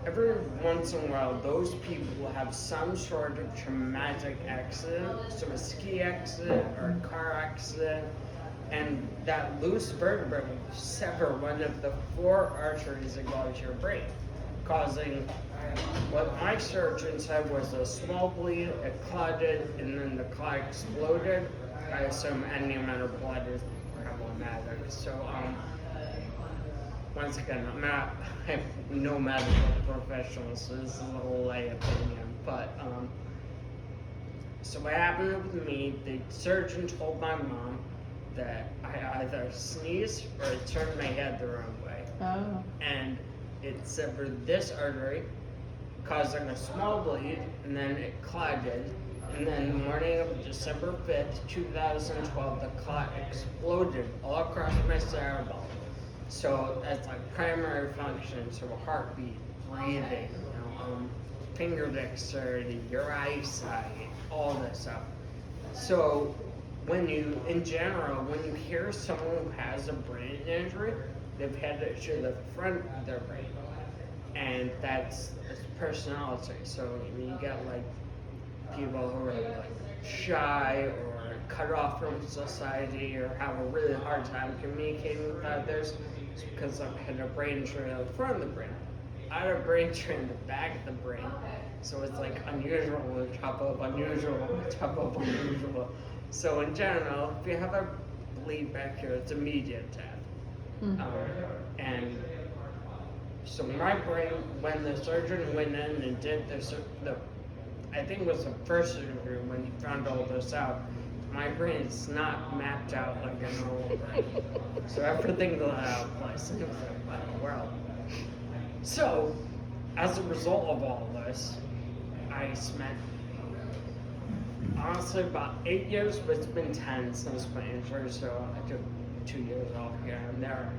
every once in a while, those people have some sort of traumatic accident, so a ski accident or a car accident, and that loose vertebrae will sever one of the four arteries that go to your brain, causing what my surgeon said was a small bleed, it clotted, and then the clot exploded. I assume any amount of blood is problematic. So, once again, I'm no medical professional, so this is a lay opinion. But, so what happened with me, the surgeon told my mom that I either sneezed or I turned my head the wrong way. Oh. And it severed this artery, causing a small bleed, and then it clotted. And then the morning of December 5th, 2012, the clot exploded all across my cerebellum. So that's like primary functions, so heartbeat, breathing, finger dexterity, your eyesight, all this stuff. So in general, when you hear someone who has a brain injury, they've had it to the front of their brain. And that's personality. So you get like people who are like shy or cut off from society or have a really hard time communicating with others. It's because I've had a brain injury in the front of the brain. I had a brain injury in the back of the brain. So it's like unusual on top of unusual on top of unusual. So in general, if you have a bleed back here, it's immediate death. Mm-hmm. And so my brain, when the surgeon went in and did I think it was the first surgery when he found all this out, my brain is not mapped out like a normal brain. So everything got out of place. And it was like, what in the world? So, as a result of all this, I spent honestly about 8 years, but it's been 10 since my injury, so I took 2 years off here and there,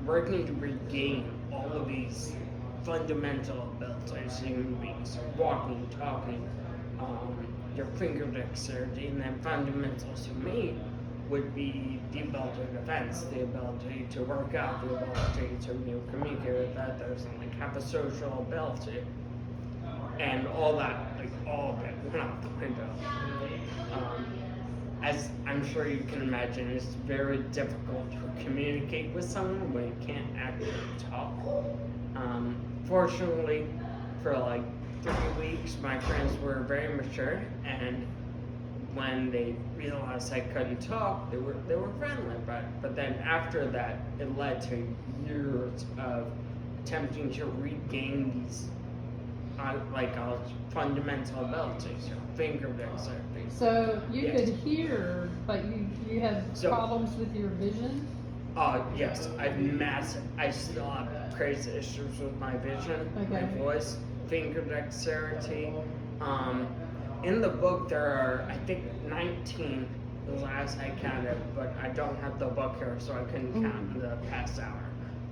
working to regain all of these fundamental abilities in human beings, so walking, talking, your finger dexterity, and then fundamentals to me would be the ability to defense, the ability to work out, the ability to communicate with others, and like have a social ability, and all that, like all of it went out the window. As I'm sure you can imagine, it's very difficult to communicate with someone when you can't actually talk. Fortunately, for like 3 weeks, my friends were very mature, and when they realized I couldn't talk, they were friendly. But then after that, it led to years of attempting to regain these fundamental abilities, finger dexterity. So you Yes. could hear, but you had problems with your vision? Yes, I still have crazy issues with my vision, my voice, finger dexterity. In the book there are, I think, 19, the last I counted, but I don't have the book here, so I couldn't count in the past hour.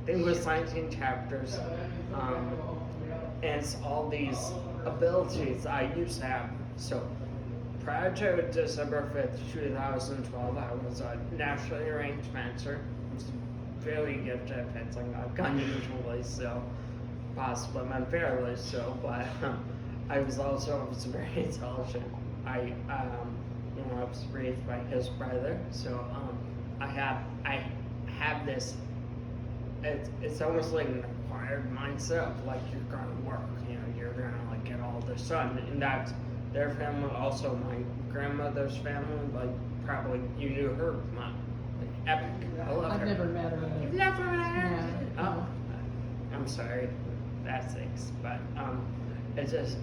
I think it was 19 chapters, and it's all these abilities I used to have. So prior to December 5th, 2012, I was a nationally ranked fencer. I was very gifted at fencing, unusually so, possibly unfairly so, but I was very intelligent. I was raised by his brother, so I have this. It's almost like an acquired mindset of like you're gonna work, you're gonna like get all this done, and that's their family. Also, my grandmother's family, like probably you knew her, like epic. I love her. I've never met her. You've never met her? No. Oh, I'm sorry, that's six, but it's just.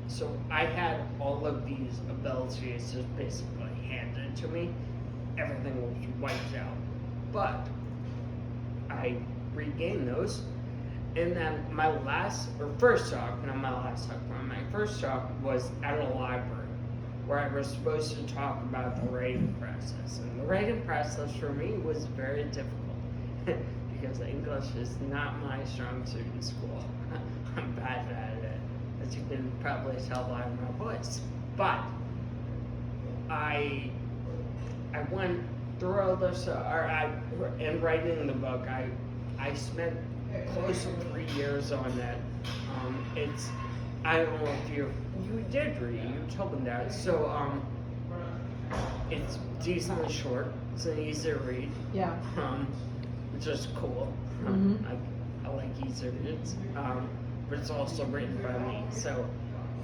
So I had all of these abilities just basically handed to me. Everything was wiped out. But I regained those. And then my first talk was at a library where I was supposed to talk about the writing process. And the writing process for me was very difficult because English is not my strong suit in school. I'm bad at it, as you can probably tell by my voice. But I went through all this, in writing the book, I spent close to 3 years on it. It's, I don't know if you did read, you told me that. So, it's decently short. It's an easy read. Yeah. Which is cool. Mhm. I like easy reads. But it's also written by me. So,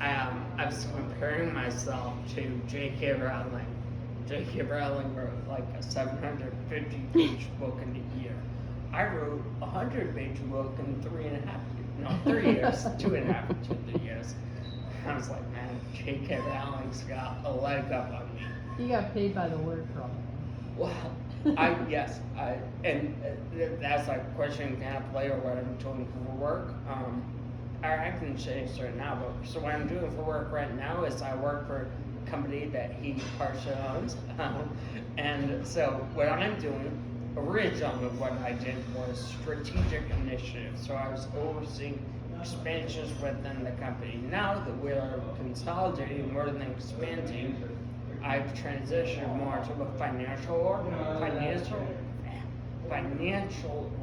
I was comparing myself to J.K. Rowling. J.K. Rowling wrote like a 750-page book in a year. I wrote a 100-page book in 3 years, 2.5 to 3 years. I was like, man, J.K. Rowling's got a leg up on me. You got paid by the word probably. Well, yes, and that's like a question kind of later what I'm doing for work. I can say this right now, but so what I'm doing for work right now is I work for a company that he partially owns, and so what I'm doing originally, what I did was strategic initiatives. So I was overseeing expansions within the company. Now that we are consolidating more than expanding, I've transitioned more to a financial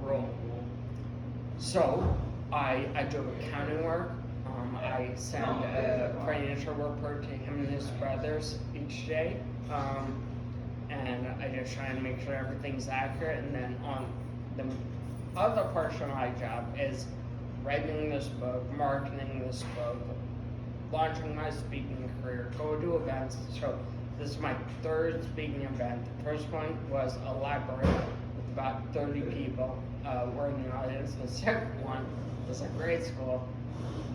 role. So I do accounting work. I send a financial report to him and his brothers each day. And I just try and make sure everything's accurate. And then on the other portion of my job is writing this book, marketing this book, launching my speaking career, go to events. So this is my third speaking event. The first one was a library with about 30 people were in the audience. The second one was a grade school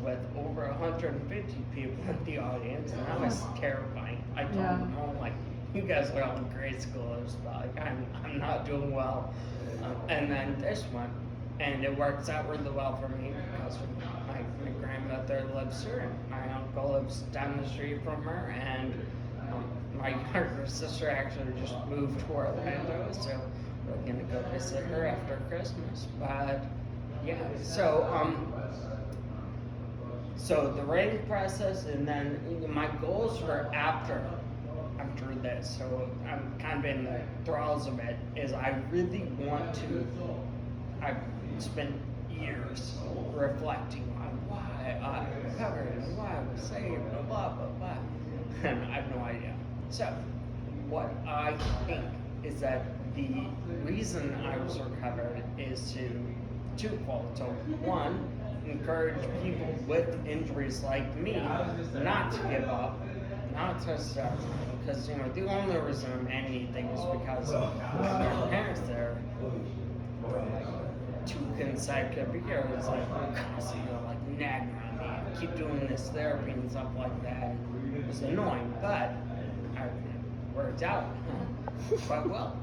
with over 150 people in the audience, and that was terrifying. I told them all, like, you guys are all grade schoolers, but like, I'm not doing well. And then this one, and it works out really well for me because my grandmother lives here, and my uncle lives down the street from her, and my younger sister actually just moved to Orlando, so we're gonna go visit her after Christmas. But yeah, so the writing process, and then my goals for after this, so I'm kind of in the thralls of it, is I really want to, I've spent years reflecting on why I recovered and why I was saved, blah, blah, blah, and I have no idea. So, what I think is that the reason I was recovered is twofold. So, one, encourage people with injuries like me not to give up, not to stop, because the only reason I'm anything is because my parents there for like 2 consecutive years, like constantly like nagging on me, keep doing this therapy and stuff like that. It was annoying, but I worked out quite well.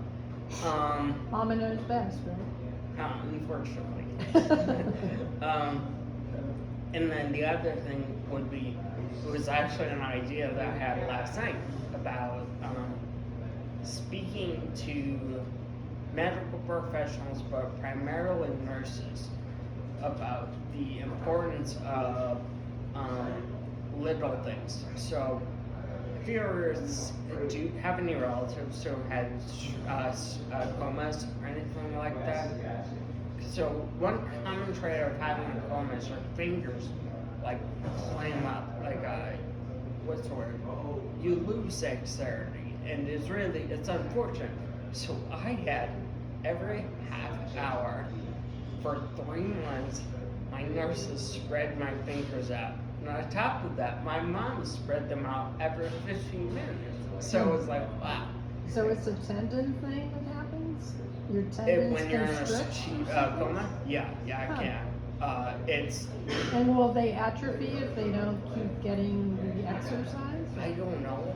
Mama knows best, right? Unfortunately. And then the other thing would be, it was actually an idea that I had last night about speaking to medical professionals, but primarily nurses, about the importance of little things. So, if you do you have any relatives who had comas or anything like that? So one common trait of having a coma is your fingers like clam up, like what's the word? You lose dexterity, and it's unfortunate. So I had every half hour for 3 months, my nurses spread my fingers out. And on top of that, my mom spread them out every 15 minutes. So it was like, wow. So it's a tendon thing that happens? Your tendons When you're in can a stretch? coma? Yeah, I can. It's. And will they atrophy if they don't keep getting the exercise? I don't know.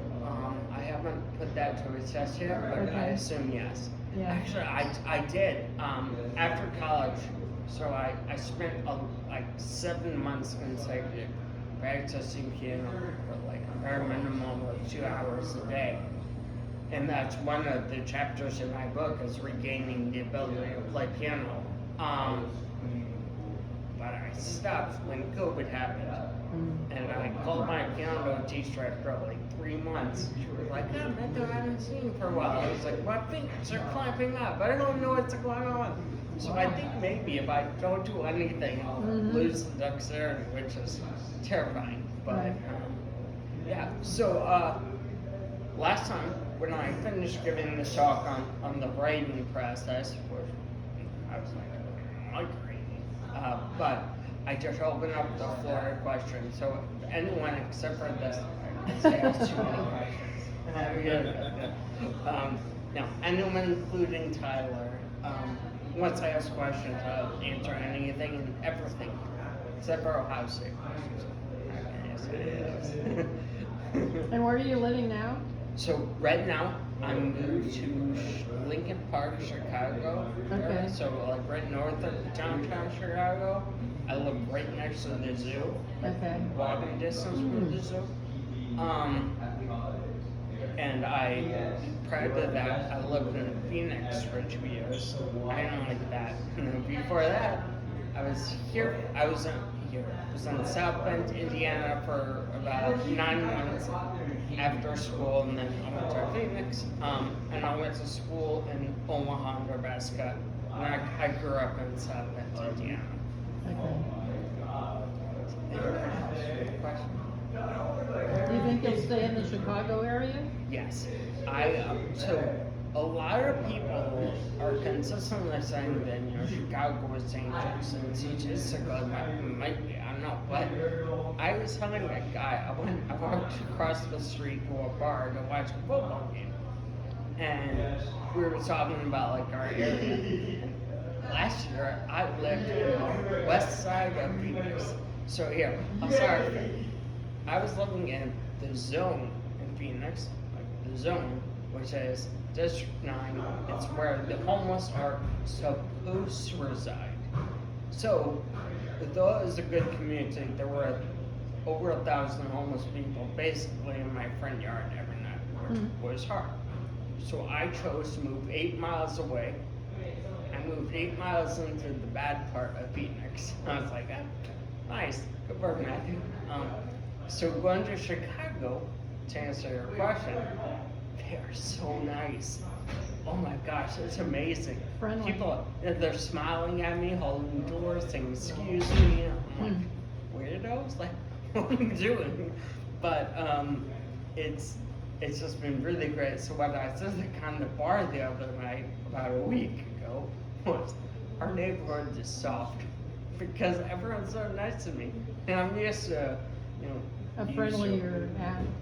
I haven't put that to a test yet, but I Okay. assume yes. Yeah. Actually, I did. After college, so I spent like 7 months consecutive practicing piano for like a bare minimum of 2 hours a day. And that's one of the chapters in my book, is regaining the ability to play piano. But I stopped when COVID happened. And I called my piano teacher after like 3 months. She was like, oh, Beto, I haven't seen you for a while. I was like, my fingers are clamping up. I don't know what's going on. So I think maybe if I don't do anything, I'll lose the dexterity, which is terrifying. But Right. yeah. So last time when I finished giving the talk on the writing process, which I was like, am I crazy? But I just opened up the floor to questions. So anyone except for this, I say has too many questions. No, anyone including Tyler. Once I ask questions, I'll answer anything and everything, except for Ohio State questions. Yes, it is. And where are you living now? So right now, I'm moved to Lincoln Park, Chicago. Okay. So like right north of downtown Chicago. I live right next to the zoo. Like Okay. walking distance from the zoo. And prior to that, I lived in Phoenix for 2 years. I didn't like that. And then before that, I was in South Bend, Indiana for about 9 months after school, and then I went to Phoenix, and I went to school in Omaha, Nebraska, and I grew up in South Bend, Indiana. Okay. Question? Do you think you'll stay in the Chicago area? Yes. So a lot of people are consistently saying that Chicago is dangerous, and statistically might be. I don't know, but I was telling that guy I walked across the street to a bar to watch a football game, and we were talking about like our area. And last year I lived in the west side of Phoenix. So here, I'll start. I was living in the zone in Phoenix, like the zone, which is District 9. It's where the homeless are supposed to reside. So, though it was a good community, there were over 1,000 homeless people basically in my front yard every night, which was hard. So I chose to move 8 miles away. I moved 8 miles into the bad part of Phoenix. I was like, nice, good work, Matthew. So going to Chicago, to answer your question, they are so nice. Oh my gosh, it's amazing. Friendly. People, they're smiling at me, holding doors, saying excuse me. I'm like, weirdos? Like, what are you doing? But it's just been really great. So what I said on the bar the other night, about a week ago, was our neighborhood is soft because everyone's so nice to me, and I'm used to, A friendlier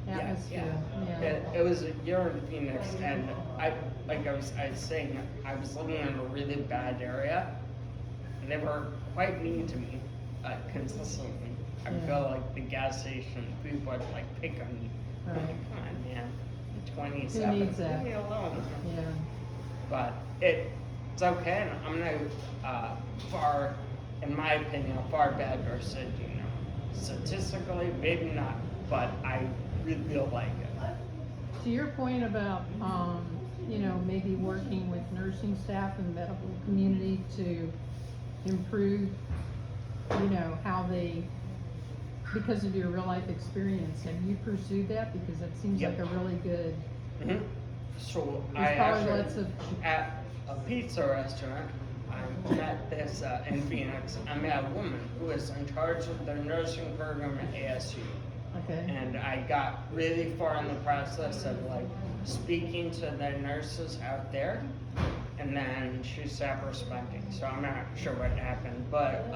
atmosphere. Yeah. It was a year in Phoenix, and I was saying, I was living in a really bad area, and they were quite mean to me, consistently. I feel like the gas station people would like pick on me. I'm like, come on, man, I'm 27. Who needs that? Leave me alone. Yeah. But it's okay, and I'm not far, in my opinion, a far better city. Statistically, maybe not, but I really like it. To your point about, maybe working with nursing staff and the medical community to improve, how they, because of your real life experience, have you pursued that? Because that seems like a really good. So I There's probably actually, lots of. at a pizza restaurant, I met this in Phoenix. I met a woman who is in charge of the nursing program at ASU. Okay. And I got really far in the process of like speaking to the nurses out there, and then she stopped responding. So I'm not sure what happened, but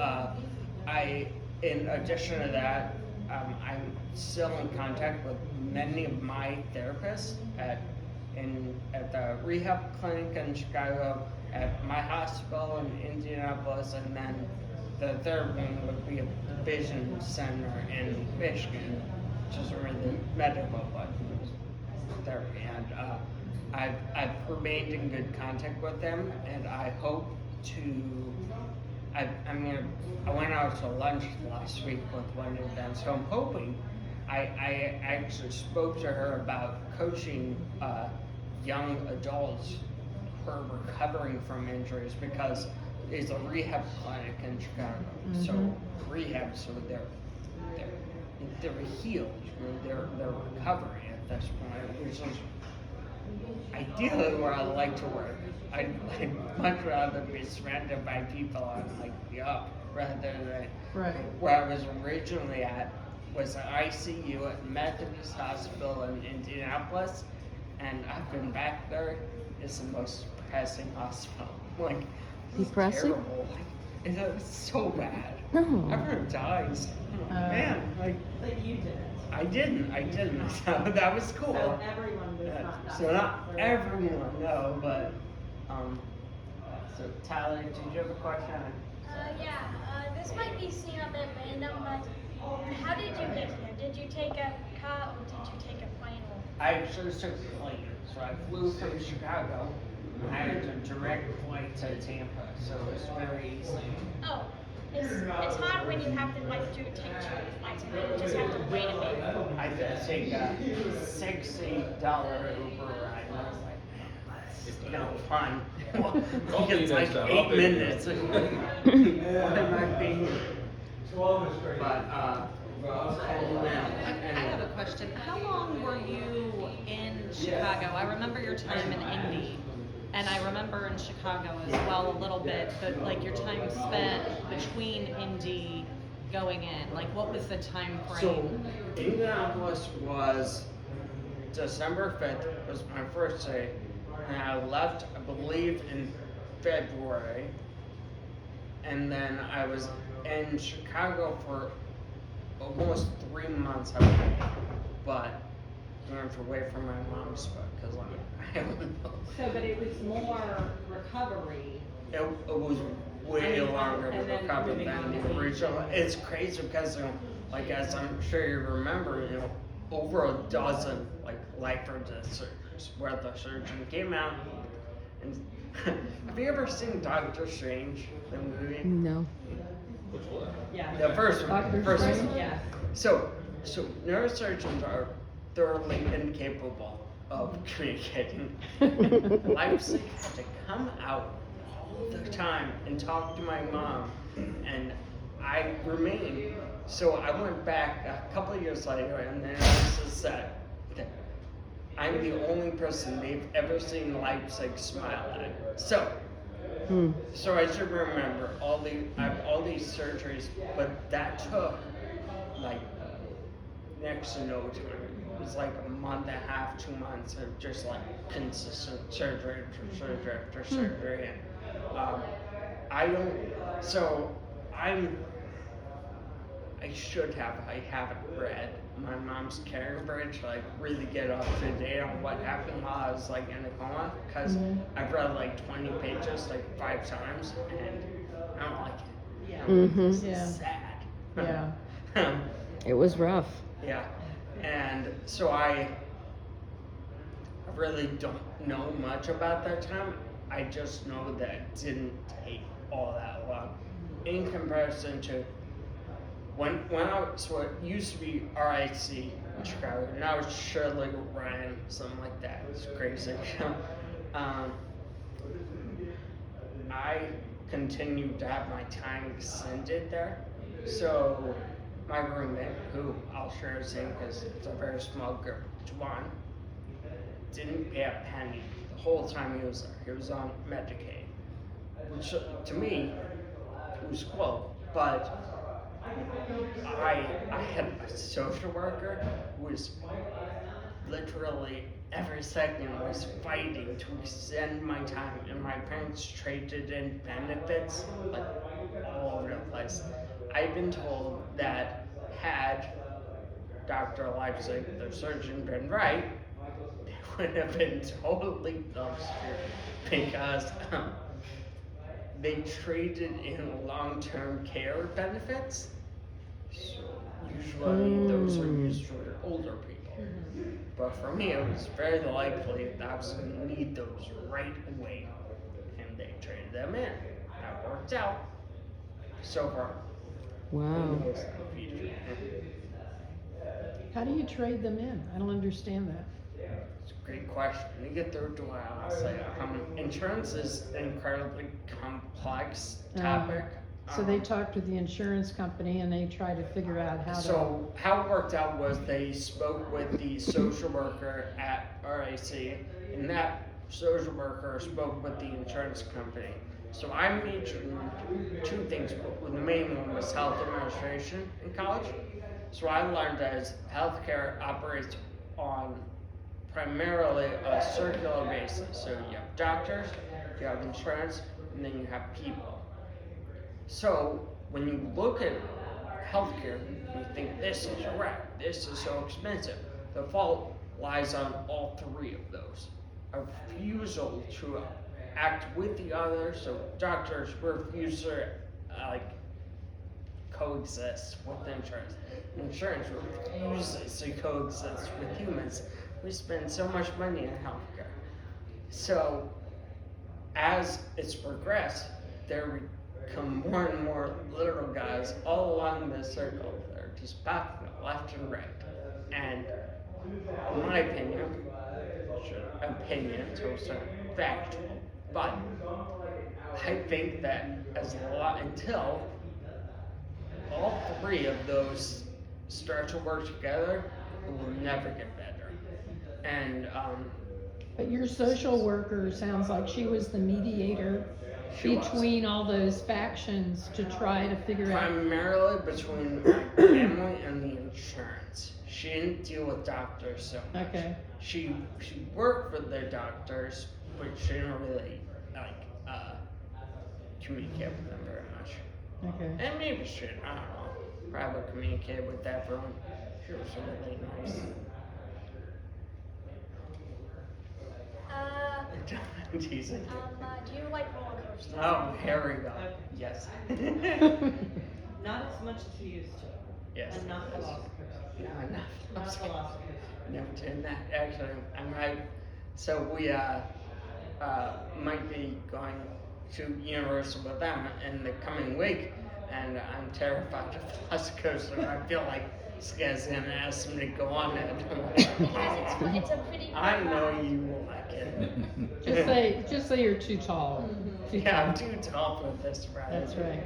in addition to that, I'm still in contact with many of my therapists at the rehab clinic in Chicago, at my hospital in Indianapolis, and then the third one would be a vision center in Michigan, which is where the medical therapy. And I've remained in good contact with them, and I hope to. I went out to lunch last week with one of them, so I'm hoping. I actually spoke to her about coaching young adults who are recovering from injuries, because it's a rehab clinic in Chicago. So rehab, so they're healed, they're recovering at this point, which is ideally where I like to work. I'd much rather be surrounded by people on like the up rather than Right. where I was originally at was an ICU at Methodist Hospital in Indianapolis, and I've been back there. It's the most depressing hospital. Like, it's Depressing? terrible. Like, it was so bad. No. Everyone dies. Man, like, But you didn't. I didn't. So that was cool. So everyone was not. So not everyone, no, but so Tyler, did you have a question? Yeah, this might be seen a bit random, but how did you get here? Did you take a car or did you take a plane? I actually took a plane, so I flew from Chicago. I had a direct flight to Tampa, so it was very easy. Oh, it's hard when you have to like take two flights and then you just have to wait a bit. I had to take a $60 Uber ride, and I was like, it's no fun. It's like 8 minutes. Why am I being here? But, I have a question. How long were you in Chicago? I remember your time in Indy, and I remember in Chicago as well a little bit, but like your time spent between Indy going in, like what was the time So, frame? Indianapolis was December 5th was my first day, and I left, I believe, in February, and then I was in Chicago for almost 3 months, I believe, but I went away from my mom's because I don't know. So, but it was more recovery. It was way And then- longer to and then recover moving than on the to- original. It's crazy because, like as I'm sure you remember, over a dozen like life or death surgeries where the surgeon came out and have you ever seen Doctor Strange, the movie? No. Yeah. The first one. Doctor the first Strange? one. Yeah. So neurosurgeons are thoroughly incapable of communicating. Leipzig had to come out all the time and talk to my mom, and I remained. So I went back a couple of years later, and then I just said that I'm the only person they've ever seen Leipzig smile at. So I should remember I have all these surgeries, but that took like next to no time. It was like a month and a half, 2 months of just like consistent surgery after surgery after surgery, and I haven't read my mom's care bridge, like really get up to date on what happened while I was like in a coma, because I've read like 20 pages like 5 times, and I don't like it. Yeah. It's Yeah. sad. Yeah. It was rough. Yeah, and so I really don't know much about that time. I just know that it didn't take all that long in comparison to when I was what used to be RIC in Chicago. Now it's Shirley Ryan, something like that. It's crazy. I continued to have my time extended there, so my roommate, who I'll share his name because it's a very small group, Juwan, didn't pay a penny the whole time he was there. He was on Medicaid, which to me was cool, but I had a social worker who was literally every second was fighting to extend my time, and my parents traded in benefits like all over the place. I've been told that had Dr. Leipzig, the surgeon, been right, it would have been totally dumpster because they traded in long-term care benefits. So usually those are used for older people. But for me, it was very likely that I was going to need those right away, and they traded them in. That worked out. So far. Wow. How do you trade them in? I don't understand that. It's a great question. You get through to what I'll say. Insurance is an incredibly complex topic. So they talked with the insurance company and they tried to figure out how to. So how it worked out was they spoke with the social worker at RAC, and that social worker spoke with the insurance company. So I majored in 2 things, but the main one was health administration in college. So I learned as healthcare operates on primarily a circular basis. So you have doctors, you have insurance, and then you have people. So when you look at healthcare, you think this is wrecked, this is so expensive. The fault lies on all 3 of those. A refusal to act with the others, so doctors refuse to coexist with insurance. Insurance refuses to coexist with humans. We spend so much money in healthcare. So as it's progressed, there become more and more little guys all along the circle. They're just popping left and right. And in my opinion, so it's not factual, but I think that until all 3 of those start to work together, it will never get better. And But your social worker sounds like she was the mediator She was. between all those factions to try to figure out. primarily between my family and the insurance. She didn't deal with doctors so much. Okay. She worked for the doctors, but she didn't really communicate with them very much. Okay. And maybe she didn't, I don't know. Probably communicate with everyone. She was really nice. I'm teasing. Do you like roller coasters? Oh, here we go. Yes. Not as much as you used to. Yes. And not philosophers. No, Not enough. philosophers. Never did that. Actually, I'm right. So we might be going to Universal with them in the coming week, and I'm terrified of Velocicoaster. I feel like this guy's gonna ask me to go on it. Because it's a pretty I fun know ride. you will like it. Just say you're too tall. Too Yeah, I'm tall. too tall for this ride. That's right.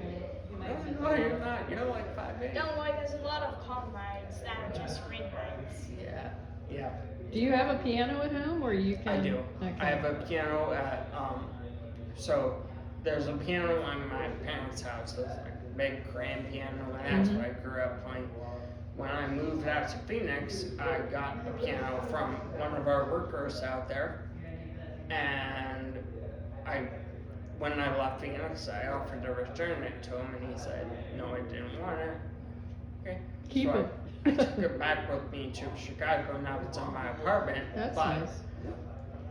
No, you're not. You're like 5'8". Don't worry, there's a lot of calm rides that are just green rides. Yeah. Yeah. Do you have a piano at home or you can? I do. Okay. I have a piano at so there's a piano in my parents' house. There's like a big grand piano, and that's what I grew up playing. When I moved out to Phoenix, I got a piano from one of our workers out there, and when I left Phoenix, I offered to return it to him, and he said no, I didn't want it. Okay. Keep So it. I took it back with me to Chicago. Now it's in my apartment. That's but nice.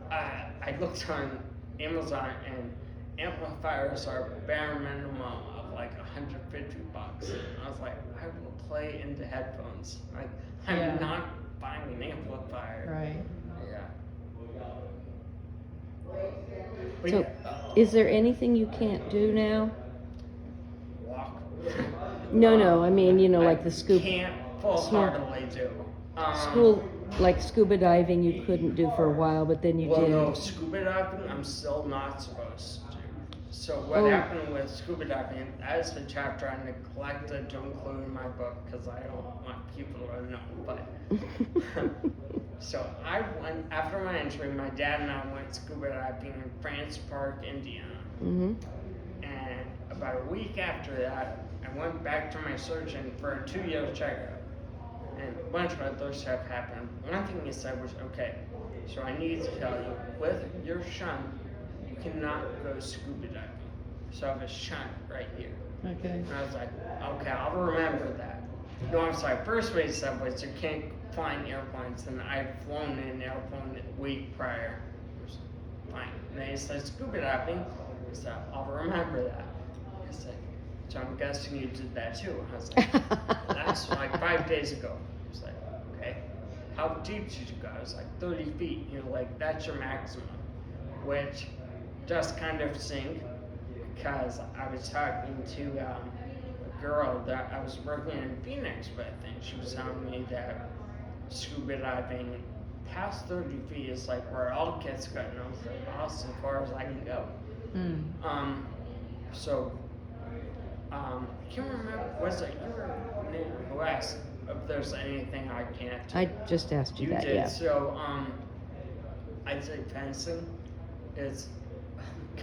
I looked on Amazon, and amplifiers are bare minimum of like $150. And I was like, I will play into headphones. Like, I'm Yeah. not buying an amplifier. Right. Yeah. But So, yeah, is there anything you can't do now? walk. No, I mean, like the Can't scuba full-heartedly do. school, like scuba diving, you couldn't do for a while, but then you Well, did. no, scuba diving, I'm still not supposed to. So what Oh. happened with scuba diving, that is the chapter I neglected to include in my book because I don't want people to know. But so I went, after my injury, my dad and I went scuba diving in France Park, Indiana. Mhm. And about a week after that, I went back to my surgeon for a 2-year checkup. And a bunch of other stuff happened. One thing he said was, okay, so I need to tell you, with your shunt, you cannot go scuba diving. So I have a shunt right here. Okay. And I was like, okay, I'll remember that. No, I'm sorry, first what he said was you can't fly in airplanes, and I'd flown in an airplane a week prior. It was fine. And then he said scuba diving, so I'll remember that. I said, so I'm guessing you did that too. I was like, that's like 5 days ago. I was like, okay. How deep did you go? I was like 30 feet. Like, that's your maximum. Which just kind of sink, because I was talking to a girl that I was working in Phoenix with, and she was telling me that scuba diving past 30 feet is like where it all gets good, and I was like, well, that's as far as I can go. Mm. So I can't remember, was it you or Nick who asked if there's anything I can't do? I just asked you that, did, yeah. so, I'd say fencing is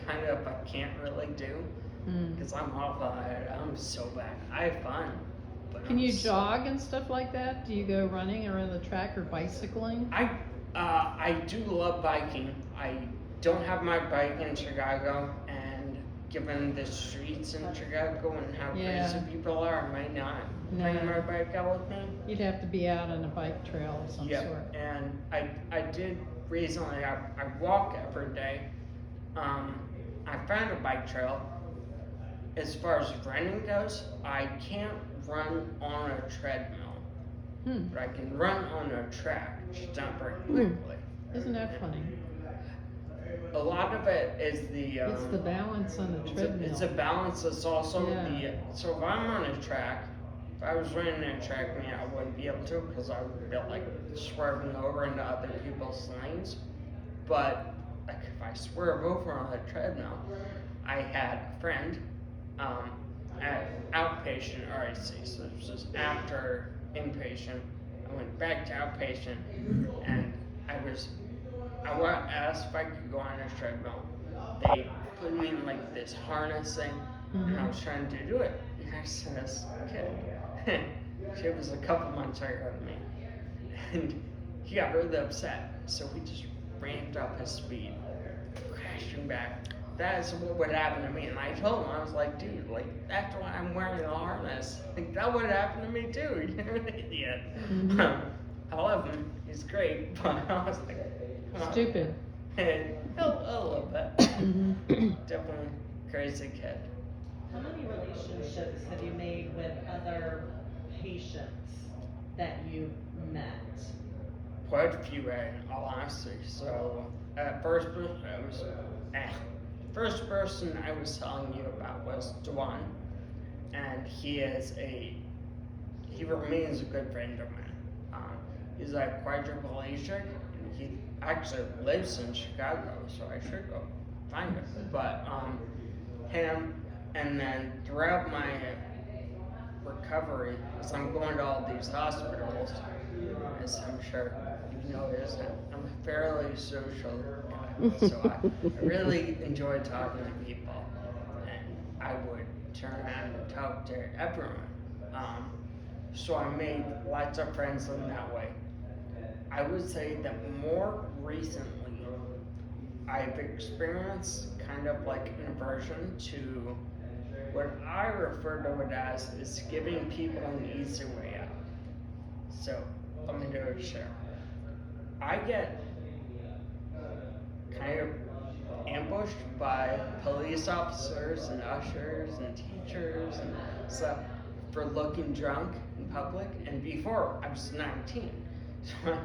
kind of I can't really do, Mm. because I'm awful at it, I'm so bad. I have fun, but Can I'm you so- jog and stuff like that? Do you go running around the track or bicycling? I do love biking. I don't have my bike in Chicago, and given the streets in Chicago and how Yeah. crazy people are, I might not No. bring my bike out with me. You'd have to be out on a bike trail of some Yep, sort. and I did recently, I walk every day. I found a bike trail. As far as running goes, I can't run on a treadmill, Hmm. but I can run on a track, just not very quickly. Isn't that funny? A lot of it is the. It's the balance on the treadmill. It's a balance. It's also Yeah. so if I'm on a track, if I was running a track meet, I wouldn't be able to because I would be like swerving over into other people's lanes. But like if I swerve over on a treadmill, I had a friend at outpatient RIC, so it was just after inpatient. I went back to outpatient, and I asked if I could go on a treadmill. They put me in like this harness thing, and I was trying to do it. Next to this kid, she was a couple months younger than me, and he got really upset. So we just ramped up his speed, crashing back. That's what would happen to me. And I told him, I was like, dude, like that's why I'm wearing a harness. Like that would happen to me too. You're an idiot. I love him. He's great, but I was like, come on. Stupid. a little bit. Definitely crazy kid. How many relationships have you made with other patients that you met? Quite a few, in all honesty. So, first person I was telling you about was Dwan, and he remains a good friend of mine. He's like quadriplegic, and he actually lives in Chicago, so I should go find him. But him, and then throughout my recovery, as I'm going to all these hospitals, as I'm sure you've noticed, I'm a fairly social guy, so I really enjoy talking to people, and I would turn around and talk to everyone. So I made lots of friends in that way. I would say that more recently, I've experienced kind of like an aversion to what I refer to it as is giving people an easy way out. So let me do a share. I get kind of ambushed by police officers and ushers and teachers and stuff for looking drunk in public, and before I was 19. So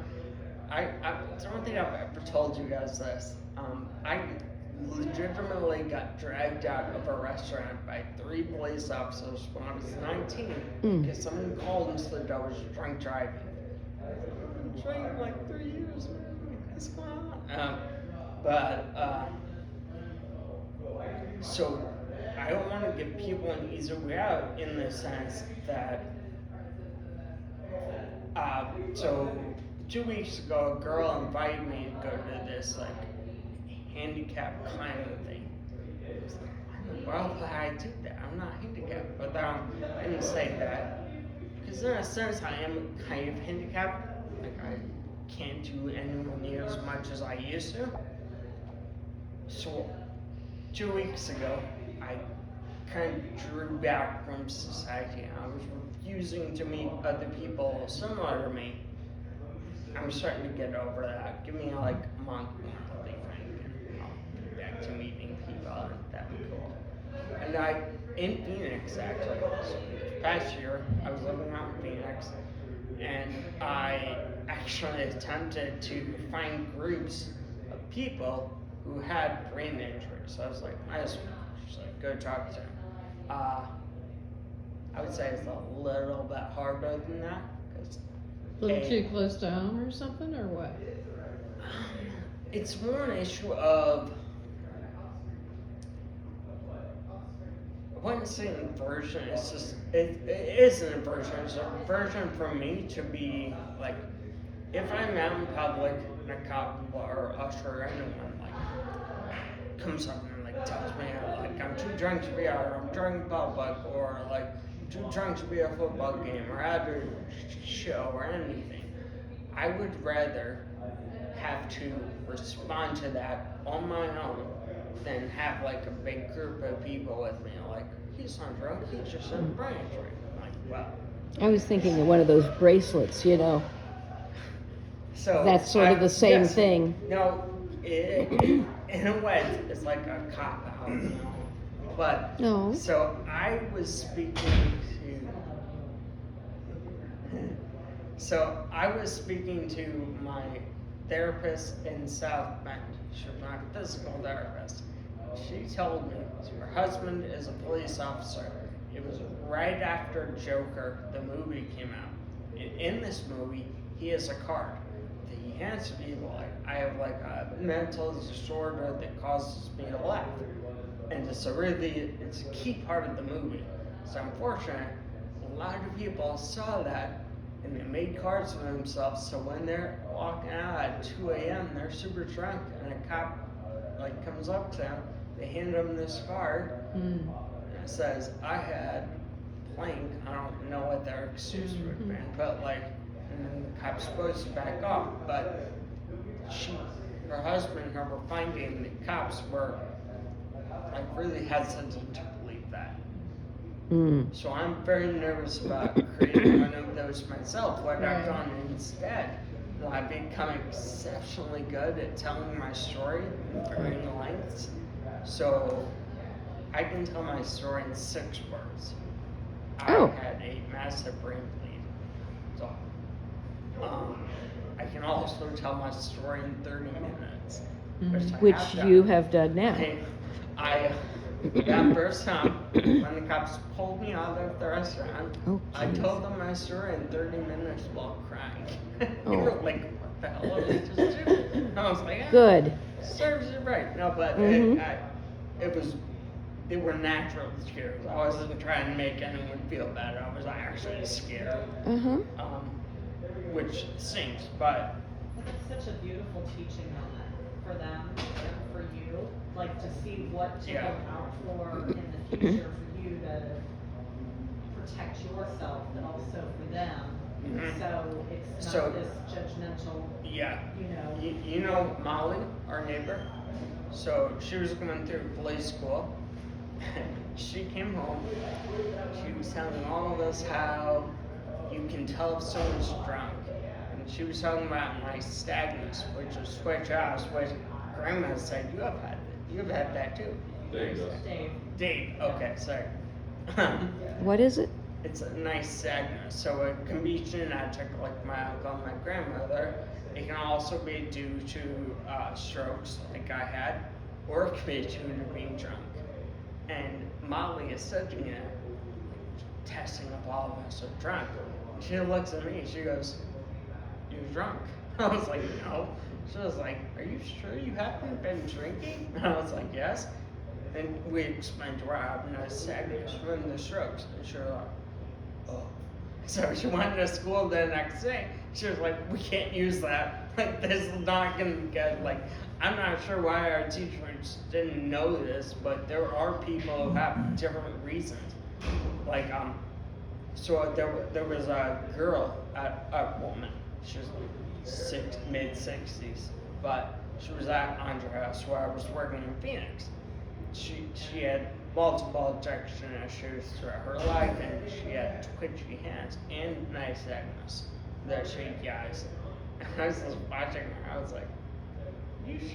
I don't think I've ever told you guys this. I legitimately got dragged out of a restaurant by 3 police officers when I was 19 because someone called and said I was drunk driving. I've been driving for like 3 years, man. What's going on? So I don't want to give people an easy way out in the sense that, so 2 weeks ago, a girl invited me to go to this like handicap climbing thing. I was like, well, I did that. I'm not handicapped, but I didn't say that because in a sense I am kind of handicapped. Like I can't do anywhere near as much as I used to. So 2 weeks ago, I kind of drew back from society. I was refusing to meet other people similar to me. I'm starting to get over that. Give me like a month more, and I'll be back to meeting people, and that'd be cool. And in Phoenix actually, so this past year, I was living out in Phoenix, and I actually attempted to find groups of people who had brain injuries. So I was like, I just like go talk to them. I would say it's a little bit harder than that, because A little too close to home or something, or what? it's more an issue of wouldn't say inversion. It's just it is an inversion. It's a version for me to be like, if I'm out in public and a cop or usher or anyone like comes up and like tells me like I'm too drunk to be out, or I'm drunk in public, or like I'm too drunk to be at a football game or at a show or anything, I would rather have to respond to that on my own than have like a big group of people with me. Like, he's not drunk, he's just in a brain drink. I'm like, well. I was thinking of one of those bracelets, you know. So That's sort of the same yes, thing. No, in a way, it's like a cop out, you know. But No. so I was speaking to my therapist in South Bend. She was my physical therapist. She told me her husband is a police officer. It was right after Joker, the movie, came out. In this movie, he has a card that he hands to people like, I have like a mental disorder that causes me to laugh. And it's a key part of the movie. So unfortunately, a lot of people saw that and they made cards for themselves, so when they're walking out at 2 a.m., they're super drunk, and a cop like comes up to them, they hand them this card, and it says, I had blank, I don't know what their excuse would have been, but like, and then the cop's supposed to back off, but her husband and her were finding the cops were like really hesitant to believe that. So I'm very nervous about creating one of those myself. What I've done instead, I've become exceptionally good at telling my story in varying lengths. So I can tell my story in 6 words. I had a massive brain bleed. So I can also tell my story in 30 minutes. Which have done. you have done now. That first time, when the cops pulled me out of the restaurant, Oh, I jeez. told them my story in 30 minutes while crying. They Oh. were like, what the hell did I just do? And I was like, yeah, Good. serves you right. No, but they were natural tears. I wasn't trying to make anyone feel bad. I was actually scared. Which stinks, but But that's such a beautiful teaching moment for them and for you, like to see what to Yeah. look out for in the future for you to protect yourself, but also for them. Mhm. So it's not So- this judgmental, yeah. you know. You know Molly, our neighbor? So she was going through police school. She came home. She was telling all of us how you can tell if someone's drunk. And she was talking about nystagmus, which is switch off, which grandma said you have had that too. Dave. Dave, okay, sorry. What is it? It's a nystagmus, so it can be genetic, like my uncle and my grandmother. It can also be due to strokes, like I had, or it can be due to being drunk. And Molly is studying it, testing if all of us are drunk. And she looks at me, she goes, "You're drunk." I was like, "No." She was like, "Are you sure you haven't been drinking?" And I was like, "Yes." And we explained to her how nystagmus from the strokes, and she was like, "Oh." So she went to school the next day. She was like, "We can't use that. Like, this is not gonna be good." Like, I'm not sure why our teachers didn't know this, but there are people who have different reasons. Like, so there was a girl, a woman. She was mid-60s, but she was at Andreas where I was working in Phoenix. She had multiple addiction issues throughout her life, and she had twitchy hands and nystagmus, the shaky eyes. And I was just watching her, I was like, you